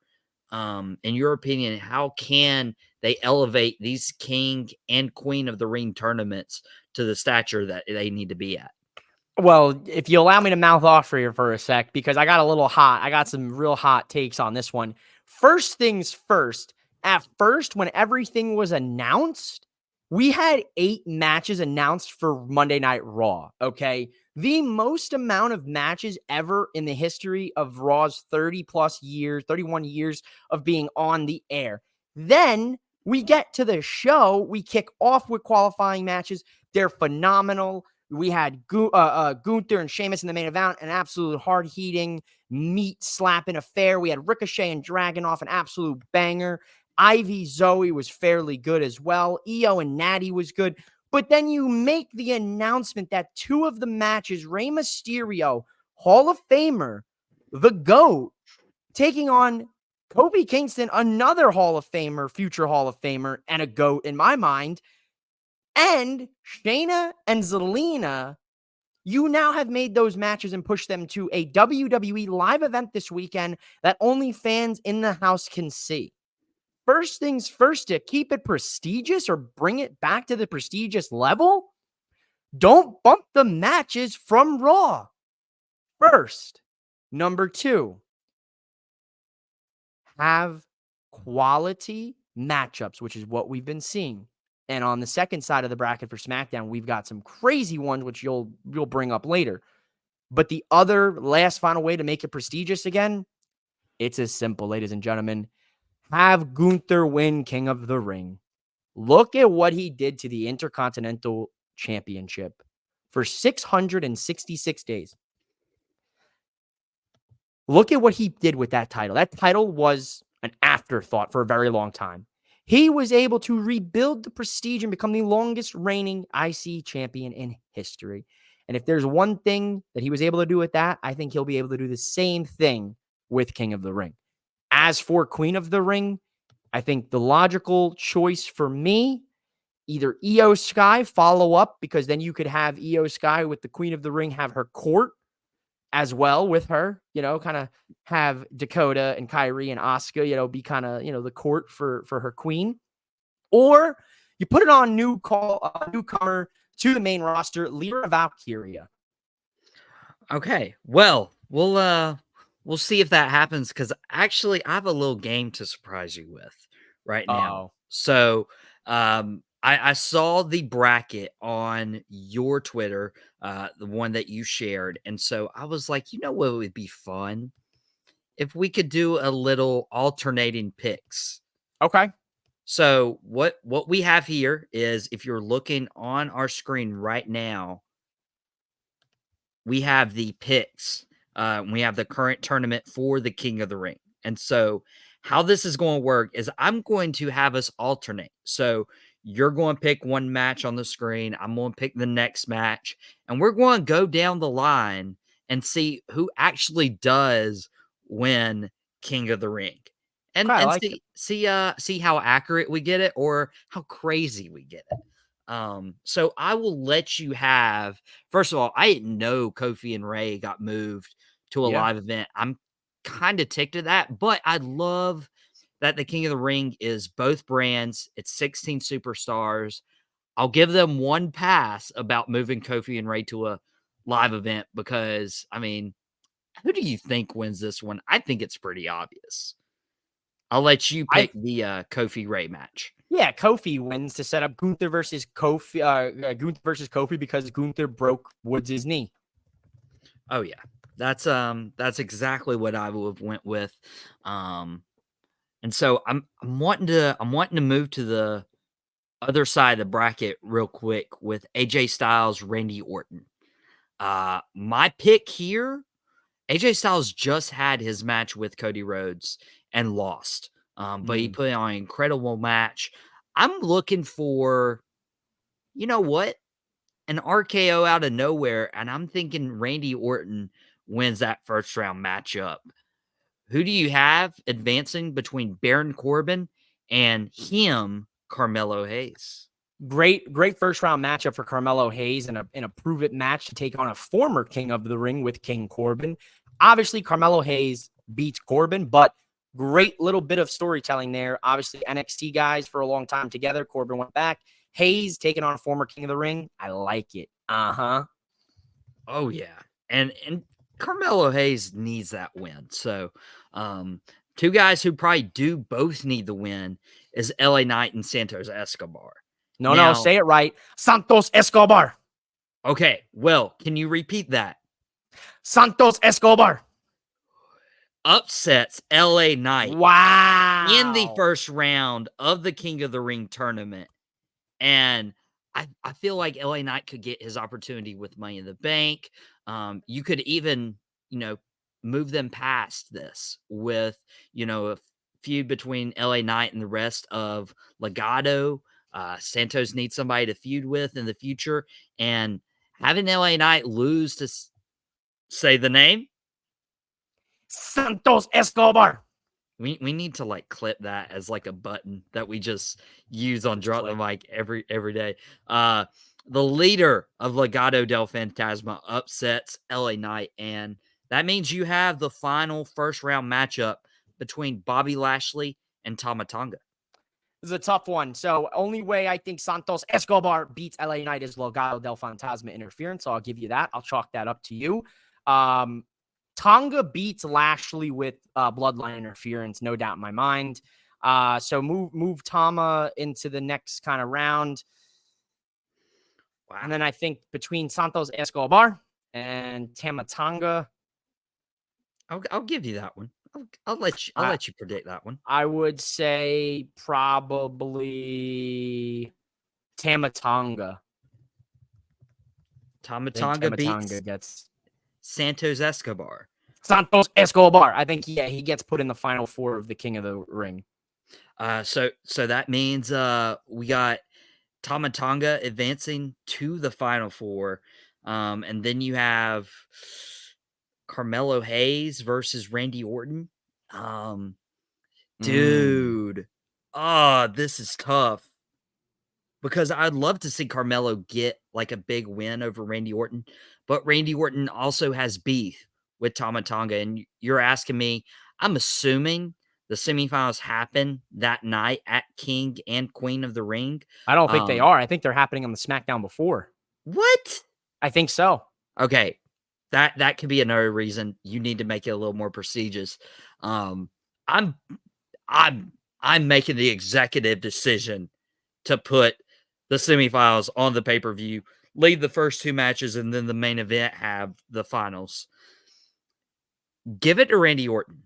[SPEAKER 1] opinion, how can they elevate these King and Queen of the Ring tournaments to the stature that they need to be at?
[SPEAKER 2] Well, if you allow me to mouth off for a sec, because I got a little hot. I got some real hot takes on this one. First things first, at first, when everything was announced, we had 8 matches announced for Monday Night Raw, okay? The most amount of matches ever in the history of Raw's 31 years of being on the air. Then we get to the show. We kick off with qualifying matches. They're phenomenal. We had Gunther and Sheamus in the main event, an absolute hard-heating, meat-slapping affair. We had Ricochet and Dragunov, an absolute banger. Ivy Zoe was fairly good as well. Io and Natty was good. But then you make the announcement that 2 of the matches, Rey Mysterio, Hall of Famer, the GOAT, taking on Kofi Kingston, another Hall of Famer, future Hall of Famer, and a GOAT in my mind, and Shayna and Zelina. You now have made those matches and pushed them to a WWE live event this weekend that only fans in the house can see. First things first, to keep it prestigious or bring it back to the prestigious level, don't bump the matches from Raw. First. Number 2, have quality matchups, which is what we've been seeing. And on the second side of the bracket for SmackDown, we've got some crazy ones, which you'll bring up later. But the other last final way to make it prestigious again, it's as simple, ladies and gentlemen. Have Gunther win King of the Ring. Look at what he did to the Intercontinental Championship for 666 days. Look at what he did with that title. That title was an afterthought for a very long time. He was able to rebuild the prestige and become the longest reigning IC champion in history. And if there's one thing that he was able to do with that, I think he'll be able to do the same thing with King of the Ring. As for Queen of the Ring, I think the logical choice for me, either Io Sky follow up, because then you could have Io Sky with the Queen of the Ring, have her court as well with her, kind of have Dakota and Kyrie and Asuka, be kind of, the court for her queen. Or you put it on newcomer to the main roster, Lyra Valkyria.
[SPEAKER 1] Okay. Well, we'll see if that happens, because actually I have a little game to surprise you with right now. So I saw the bracket on your Twitter, the one that you shared. And so I was like, you know what would be fun? If we could do a little alternating picks.
[SPEAKER 2] Okay.
[SPEAKER 1] So what we have here is, if you're looking on our screen right now, we have the picks. We have the current tournament for the King of the Ring. And so how this is going to work is, I'm going to have us alternate. So you're going to pick one match on the screen. I'm going to pick the next match. And we're going to go down the line and see who actually does win King of the Ring. And,
[SPEAKER 2] Okay,
[SPEAKER 1] and see how accurate we get it, or how crazy we get it. So I will let you have, first of all, I didn't know Kofi and Ray got moved to a live event. I'm kind of ticked at that, but I love that the King of the Ring is both brands. It's 16 superstars. I'll give them one pass about moving Kofi and Ray to a live event, because, I mean, who do you think wins this one? I think it's pretty obvious. I'll let you pick the Kofi Ray match.
[SPEAKER 2] Yeah, Kofi wins to set up Gunther versus Kofi, because Gunther broke Woods' knee.
[SPEAKER 1] Oh yeah, that's exactly what I would have went with. And so I'm wanting to move to the other side of the bracket real quick with AJ Styles, Randy Orton. My pick here, AJ Styles just had his match with Cody Rhodes and lost. But he put on an incredible match. I'm looking for, you know what? An RKO out of nowhere, and I'm thinking Randy Orton wins that first round matchup. Who do you have advancing between Baron Corbin and him, Carmelo Hayes?
[SPEAKER 2] Great first round matchup for Carmelo Hayes, and a prove it match to take on a former King of the Ring with King Corbin. Obviously, Carmelo Hayes beats Corbin, but great little bit of storytelling there. Obviously, NXT guys for a long time together. Corbin went back. Hayes taking on a former King of the Ring. I like it.
[SPEAKER 1] Oh yeah, and Carmelo Hayes needs that win. So, two guys who probably do both need the win is LA Knight and Santos Escobar.
[SPEAKER 2] No, say it right. Santos Escobar.
[SPEAKER 1] Okay, well, can you repeat that?
[SPEAKER 2] Santos Escobar
[SPEAKER 1] upsets LA Knight.
[SPEAKER 2] Wow.
[SPEAKER 1] In the first round of the King of the Ring tournament. And I feel like LA Knight could get his opportunity with Money in the Bank. You could even, move them past this with, a feud between LA Knight and the rest of Legado. Santos needs somebody to feud with in the future, and having LA Knight lose to say the name.
[SPEAKER 2] Santos Escobar.
[SPEAKER 1] We need to like clip that as like a button that we just use on Drop the Mic every day. The leader of Legado del Fantasma upsets LA Knight, and that means you have the final first round matchup between Bobby Lashley and Tama Tonga.
[SPEAKER 2] This is a tough one. So only way I think Santos Escobar beats LA Knight is Legado del Fantasma interference. So I'll give you that. I'll chalk that up to you. Tonga beats Lashley with bloodline interference, no doubt in my mind. So move Tama into the next kind of round. Wow. And then I think between Santos Escobar and Tama Tonga,
[SPEAKER 1] I'll give you that one. I'll let you predict that one.
[SPEAKER 2] I would say probably Tama Tonga.
[SPEAKER 1] Tama Tonga beats
[SPEAKER 2] gets
[SPEAKER 1] Santos Escobar.
[SPEAKER 2] Santos Escobar. I think he gets put in the final four of the King of the Ring.
[SPEAKER 1] So that means we got Tama Tonga advancing to the final four. And then you have Carmelo Hayes versus Randy Orton. Dude. This is tough. Because I'd love to see Carmelo get like a big win over Randy Orton, but Randy Orton also has beef with Tama Tonga. And you're asking me, I'm assuming the semifinals happen that night at King and Queen of the Ring.
[SPEAKER 2] I don't think they are. I think they're happening on the SmackDown before.
[SPEAKER 1] What?
[SPEAKER 2] I think so.
[SPEAKER 1] Okay. That could be another reason you need to make it a little more prestigious. I'm making the executive decision to put the semifinals on the pay-per-view, lead the first two matches, and then the main event have the finals. Give it to Randy Orton.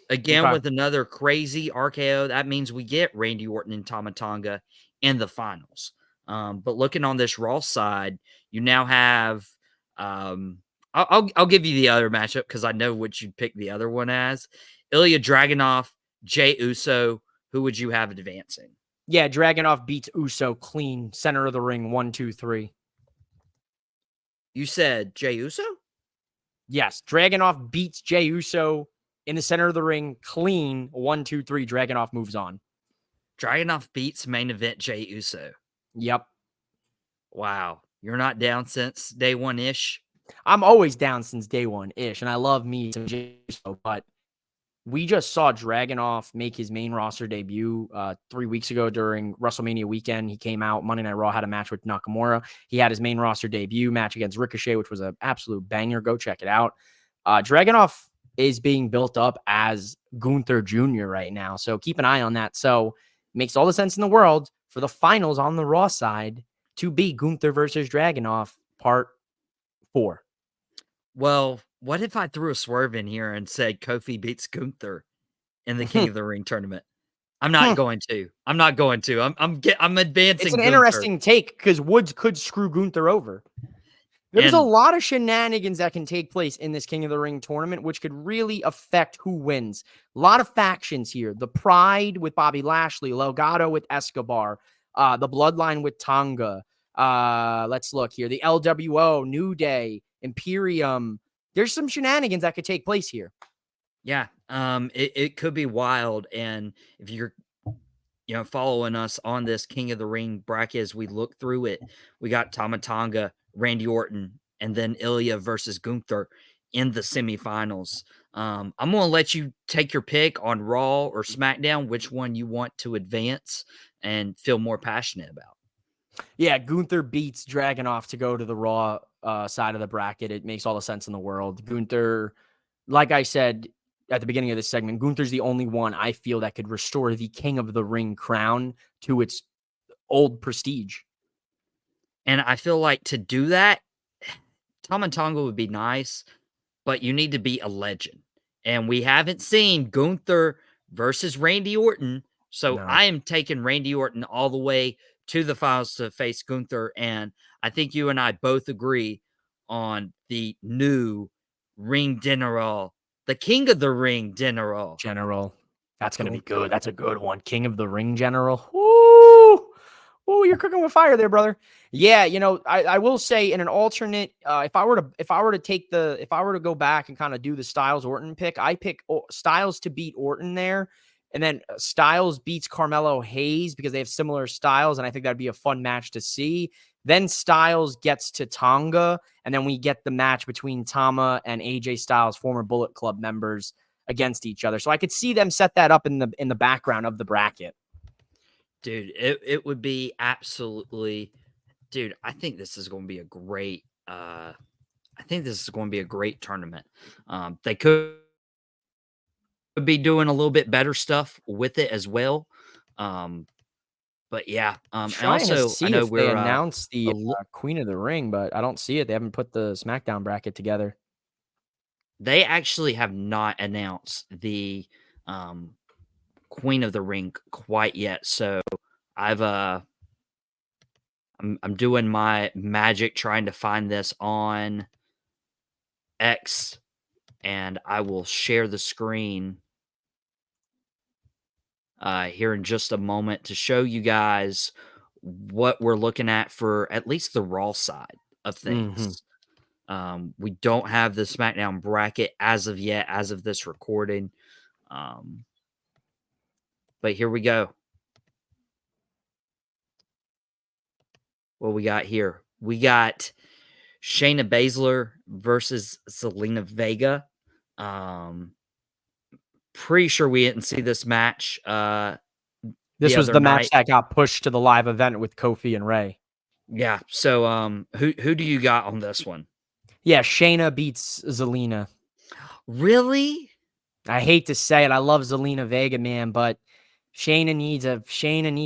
[SPEAKER 1] Again, with another crazy RKO, that means we get Randy Orton and Tama Tonga in the finals. But looking on this Raw side, you now have I'll give you the other matchup because I know what you'd pick the other one as. Ilya Dragunov, Jey Uso. Who would you have advancing?
[SPEAKER 2] Yeah, Dragunov beats Uso clean, center of the ring, 1, 2, 3.
[SPEAKER 1] You said Jey Uso?
[SPEAKER 2] Yes, Dragunov beats Jey Uso in the center of the ring, clean, 1, 2, 3. Dragunov moves on.
[SPEAKER 1] Dragunov beats main event Jey Uso.
[SPEAKER 2] Yep.
[SPEAKER 1] Wow. You're not down since day one-ish?
[SPEAKER 2] I'm always down since day one-ish, and I love me some Jey Uso, but we just saw Dragunov make his main roster debut 3 weeks ago during WrestleMania weekend. He came out, Monday Night Raw, had a match with Nakamura. He had his main roster debut match against Ricochet, which was an absolute banger. Go check it out. Dragunov is being built up as Gunther Jr. right now, so keep an eye on that. So it makes all the sense in the world for the finals on the Raw side to be Gunther versus Dragunov, part 4.
[SPEAKER 1] Well, what if I threw a swerve in here and said Kofi beats Gunther in the King of the Ring tournament? I'm not going to. I'm advancing.
[SPEAKER 2] It's an interesting take because Woods could screw Gunther over. There's a lot of shenanigans that can take place in this King of the Ring tournament, which could really affect who wins. A lot of factions here. The Pride with Bobby Lashley, Legado with Escobar, the Bloodline with Tonga. Let's look here. The LWO, New Day, Imperium. There's some shenanigans that could take place here.
[SPEAKER 1] Yeah. It could be wild. And if you're, following us on this King of the Ring bracket as we look through it, we got Tama Tonga, Randy Orton, and then Ilya versus Gunther in the semifinals. I'm going to let you take your pick on Raw or SmackDown, which one you want to advance and feel more passionate about.
[SPEAKER 2] Yeah, Gunther beats Dragunov to go to the Raw side of the bracket. It makes all the sense in the world. Gunther, like I said at the beginning of this segment, Gunther's the only one I feel that could restore the King of the Ring crown to its old prestige.
[SPEAKER 1] And I feel like to do that, Tama Tonga would be nice, but you need to be a legend. And we haven't seen Gunther versus Randy Orton. So no. I am taking Randy Orton all the way to the finals to face Gunther. And I think you and I both agree on the new Ring General, the King of the Ring General.
[SPEAKER 2] That's going to be good. That's a good one. King of the Ring General. Woo! cooking with fire there, brother. Yeah, I will say in an alternate, if I were to go back and kind of do the Styles Orton pick, I pick Styles to beat Orton there, and then Styles beats Carmelo Hayes because they have similar styles, and I think that'd be a fun match to see. Then Styles gets to Tonga, and then we get the match between Tama and AJ Styles, former Bullet Club members, against each other. So I could see them set that up in the background of the bracket.
[SPEAKER 1] Dude, it would be absolutely, dude. I think this is going to be a great. I think this is going to be a great tournament. They could be doing a little bit better stuff with it as well. But yeah, and also I know
[SPEAKER 2] they announced the Queen of the Ring, but I don't see it. They haven't put the SmackDown bracket together.
[SPEAKER 1] They actually have not announced the Queen of the Ring quite yet. So I'm doing my magic trying to find this on X, and I will share the screen here in just a moment to show you guys what we're looking at for at least the Raw side of things. We don't have the SmackDown bracket as of yet, as of this recording. But here we go. What we got here? We got Shayna Baszler versus Zelina Vega. Pretty sure we didn't see this match.
[SPEAKER 2] This was the match that got pushed to the live event with Kofi and Ray.
[SPEAKER 1] Yeah. So, who do you got on this one?
[SPEAKER 2] Yeah, Shayna beats Zelina.
[SPEAKER 1] Really?
[SPEAKER 2] I hate to say it. I love Zelina Vega, man, but Shayna needs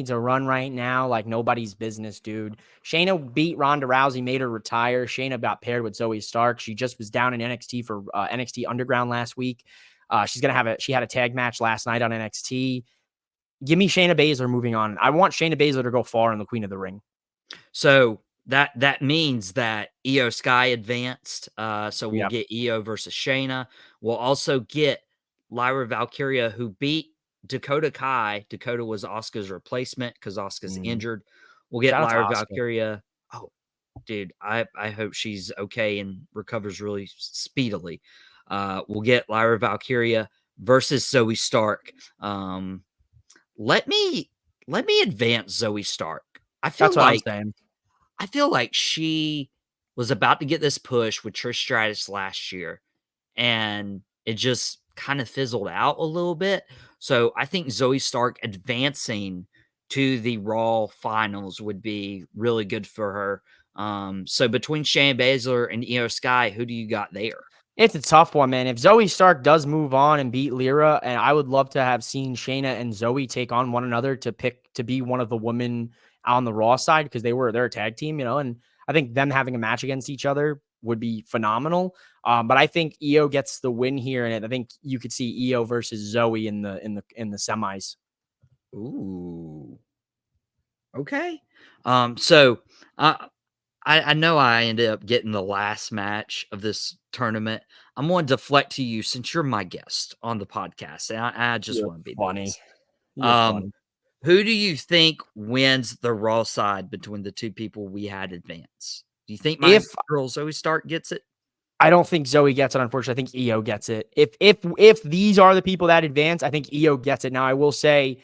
[SPEAKER 2] a run right now like nobody's business, dude. Shayna beat Ronda Rousey, made her retire. Shayna got paired with Zoe Stark. She just was down in NXT for NXT Underground last week. She had a tag match last night on NXT. Give me Shayna Baszler moving on. I want Shayna Baszler to go far in the Queen of the Ring.
[SPEAKER 1] So that means that Io Sky advanced. So we'll get Io versus Shayna. We'll also get Lyra Valkyria, who beat Dakota Kai. Dakota was Asuka's replacement because Asuka's injured. We'll get Lyra Valkyria. Oh, dude, I hope she's okay and recovers really speedily. We'll get Lyra Valkyria versus Zoe Stark. Let me advance Zoe Stark.
[SPEAKER 2] That's what I'm saying.
[SPEAKER 1] I feel like she was about to get this push with Trish Stratus last year, and it just kind of fizzled out a little bit. So I think Zoe Stark advancing to the Raw finals would be really good for her. So between Shayna Baszler and Io Sky, who do you got there?
[SPEAKER 2] It's a tough one, man. If Zoe Stark does move on and beat Lyra, and I would love to have seen Shayna and Zoe take on one another to be one of the women on the Raw side because they're a tag team, and I think them having a match against each other would be phenomenal. But I think Io gets the win here, and I think you could see Io versus Zoe in the semis.
[SPEAKER 1] Ooh. Okay. So I know I ended up getting the last match of this tournament. I'm going to deflect to you since you're my guest on the podcast. And I just want to be
[SPEAKER 2] funny.
[SPEAKER 1] Who do you think wins the Raw side between the two people we had advance? Do you think my girl Zoe Stark gets it?
[SPEAKER 2] I don't think Zoe gets it, unfortunately. I think Io gets it. If these are the people that advance, I think Io gets it. Now, I will say,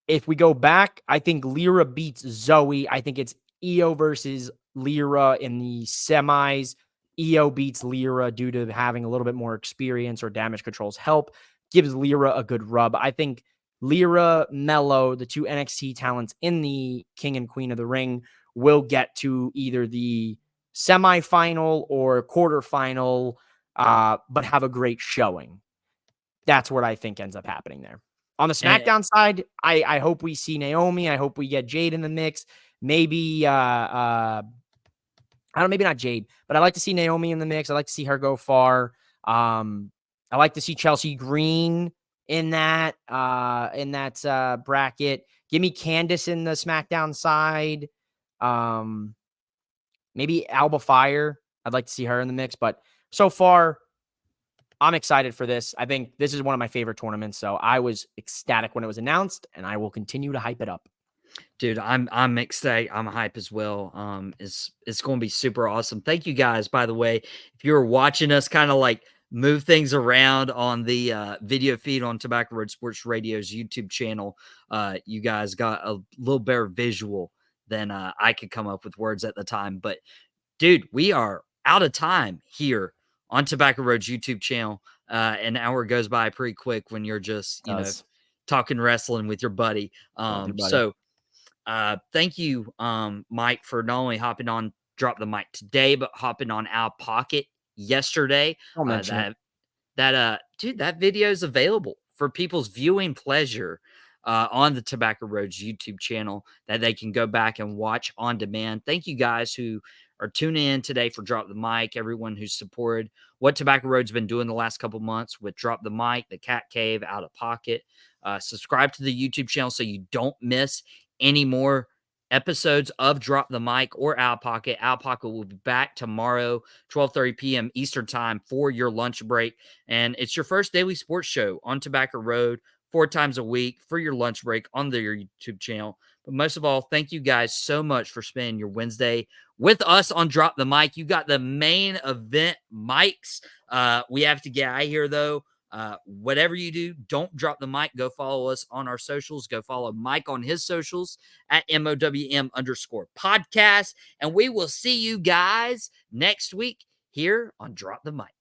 [SPEAKER 2] if we go back, I think Lyra beats Zoe. I think it's Io versus Lyra in the semis. Io beats Lyra due to having a little bit more experience or damage control's help. Gives Lyra a good rub. I think Lyra, Mello, the two NXT talents in the King and Queen of the Ring, will get to either the semifinal or quarterfinal, but have a great showing. That's what I think ends up happening there. On the SmackDown side, I hope we see Naomi. I hope we get Jade in the mix. Maybe, I don't know, maybe not Jade, but I'd like to see Naomi in the mix. I'd like to see her go far. I like to see Chelsea Green in that bracket. Give me Candice in the SmackDown side. Maybe Alba Fire. I'd like to see her in the mix, but so far, I'm excited for this. I think this is one of my favorite tournaments, so I was ecstatic when it was announced, and I will continue to hype it up.
[SPEAKER 1] Dude, I'm excited. I'm hype as well. It's going to be super awesome. Thank you guys, by the way. If you're watching us kind of like move things around on the video feed on Tobacco Road Sports Radio's YouTube channel, you guys got a little better visual than I could come up with words at the time. But dude, we are out of time here on Tobacco Road's YouTube channel. An hour goes by pretty quick when you're just, talking wrestling with your buddy. So thank you, Mike, for not only hopping on Drop the Mic today, but hopping on Our Pocket yesterday.
[SPEAKER 2] Don't mention it.
[SPEAKER 1] Dude, that video is available for people's viewing pleasure on the Tobacco Roads YouTube channel that they can go back and watch on demand. Thank you guys who are tuning in today for Drop the Mic, everyone who's supported what Tobacco Road's been doing the last couple months with Drop the Mic, the Cat Cave, Out of Pocket. Subscribe to the YouTube channel so you don't miss any more episodes of Drop the Mic or Out of Pocket. Out of Pocket will be back tomorrow, 12:30 p.m. Eastern Time for your lunch break. And it's your first daily sports show on Tobacco Road 4 times a week for your lunch break on their YouTube channel. But most of all, thank you guys so much for spending your Wednesday with us on Drop the Mic. You got the main event mics. We have to get out of here, though. Whatever you do, don't drop the mic. Go follow us on our socials. Go follow Mike on his socials at MOWM_podcast. And we will see you guys next week here on Drop the Mic.